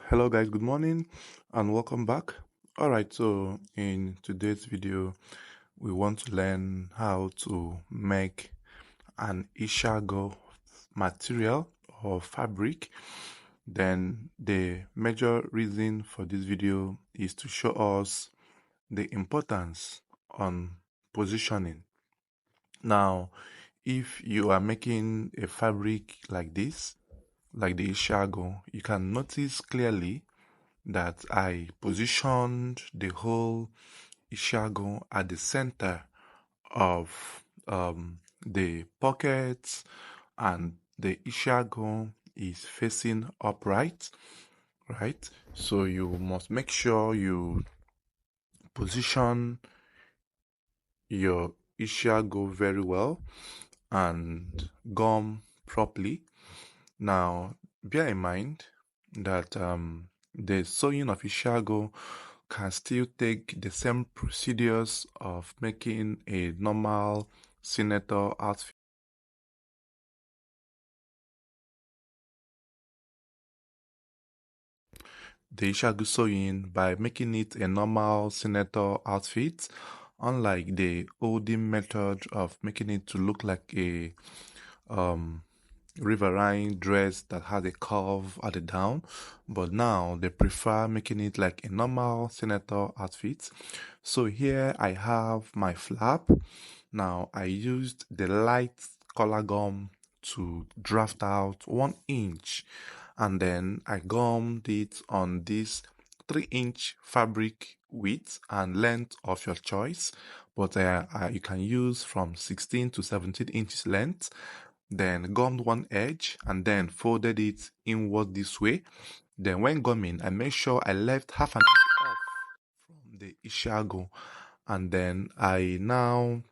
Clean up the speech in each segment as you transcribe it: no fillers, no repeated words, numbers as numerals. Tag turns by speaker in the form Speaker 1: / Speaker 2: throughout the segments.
Speaker 1: Hello guys, good morning and welcome back. Alright, so in today's video we want to learn how to make an Ishiagu material or fabric. Then the major reason for this video is to show us the importance on positioning. Now, if you are making a fabric like this, like the Ishiagu, you can notice clearly that I positioned the whole Ishiagu at the center of the pockets, and the Ishiagu is facing upright, right? So you must make sure you position your Ishiagu very well and gum properly. Now, bear in mind that the sewing of Ishiagu can still take the same procedures of making a normal senator outfit. The Ishiagu sewing by making it a normal senator outfit, unlike the olden method of making it to look like a riverine dress that had a curve at the down, but now they prefer making it like a normal senator outfit. So here I have my flap. Now I used the light color gum to draft out 1 inch, and then I gummed it on this 3-inch fabric width and length of your choice, but you can use from 16 to 17 inches length. Then gummed one edge and then folded it inward this way. Then when gumming, I made sure I left half an inch off from the Ishiagu, and then I now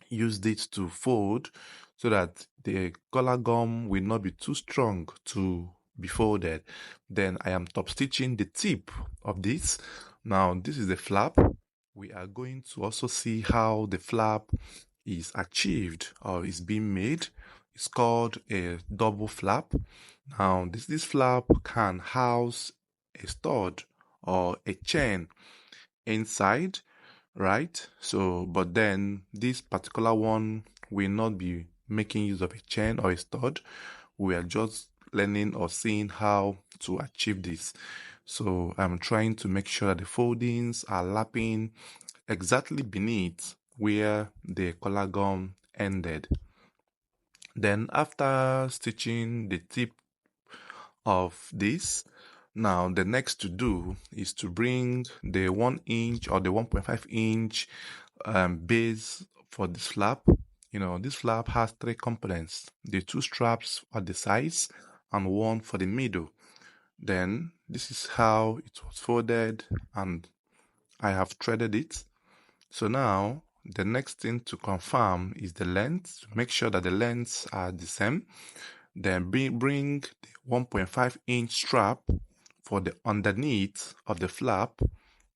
Speaker 1: used it to fold so that the collar gum will not be too strong to be folded. Then I am top stitching the tip of this. Now this is the flap. We are going to also see how the flap is achieved or is being made. It's called a double flap. Now this flap can house a stud or a chain inside, right? So, but then this particular one will not be making use of a chain or a stud. We are just learning or seeing how to achieve this. So I'm trying to make sure that the foldings are lapping exactly beneath where the collar gum ended. Then after stitching the tip of this, now the next to do is to bring the 1 inch or the 1.5 inch base for this flap. You know, this flap has 3 components: the 2 straps at the sides and 1 for the middle. Then this is how it was folded, and I have threaded it. So now the next thing to confirm is the length, to make sure that the lengths are the same. Then bring the 1.5 inch strap for the underneath of the flap,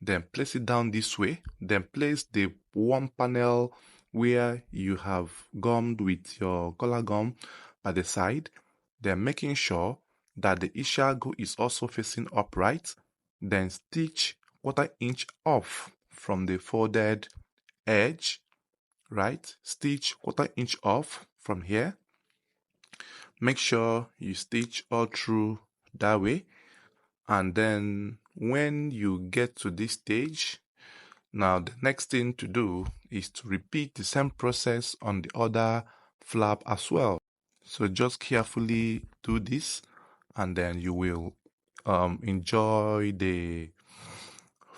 Speaker 1: then place it down this way, then place the one panel where you have gummed with your collar gum by the side, then making sure that the Ishiagu is also facing upright, then stitch 1/4 inch off from the folded edge, right? Stitch 1/4 inch off from here. Make sure you stitch all through that way, and then when you get to this stage, now the next thing to do is to repeat the same process on the other flap as well. So just carefully do this, and then you will enjoy the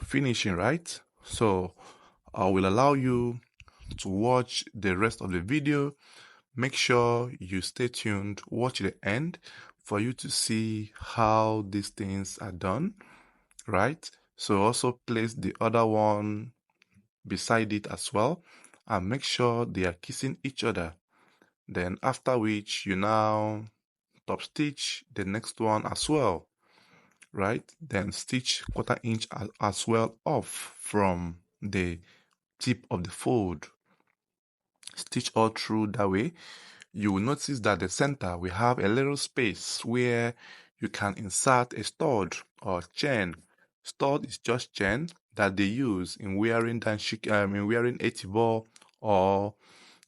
Speaker 1: finishing, right? So I will allow you to watch the rest of the video. Make sure you stay tuned, watch the end for you to see how these things are done, right? So also place the other one beside it as well, and make sure they are kissing each other. Then after which you now top stitch the next one as well, right? Then stitch 1/4 inch as well off from the tip of the fold. Stitch all through that way. You will notice that the center we have a little space where you can insert a stud or chain. Stud is just chain that they use in wearing etibo or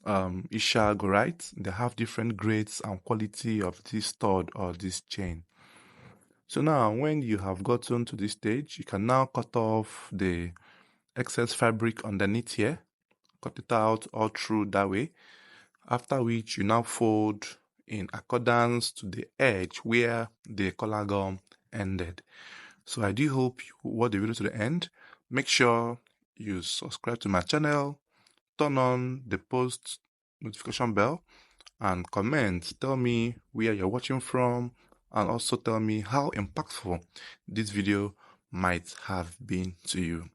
Speaker 1: Ishiagu, right? They have different grades and quality of this stud or this chain. So now when you have gotten to this stage, you can now cut off the excess fabric underneath here, cut it out all through that way, after which you now fold in accordance to the edge where the collar gum ended. So I do hope you watch the video to the end. Make sure you subscribe to my channel, turn on the post notification bell, and comment. Tell me where you're watching from, and also tell me how impactful this video might have been to you.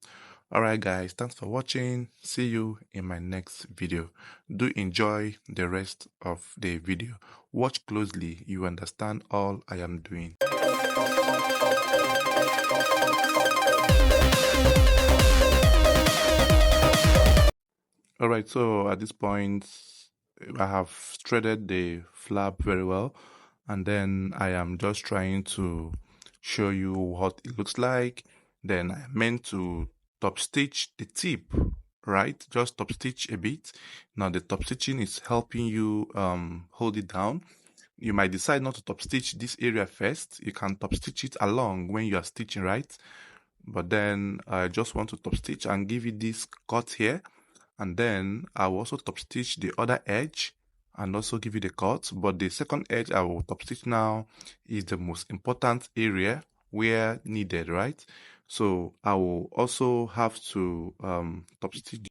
Speaker 1: Alright guys, thanks for watching. See you in my next video. Do enjoy the rest of the video. Watch closely, you understand all I am doing. Alright, so at this point, I have threaded the flap very well, and then I am just trying to show you what it looks like. Then I meant to top stitch the tip, right? Just top stitch a bit. Now the top stitching is helping you hold it down. You might decide not to top stitch this area first. You can top stitch it along when you are stitching, right? But then I just want to top stitch and give it this cut here. And then I will also top stitch the other edge and also give it a cut. But the second edge I will top stitch now is the most important area where needed, right? So I will also have to top stitch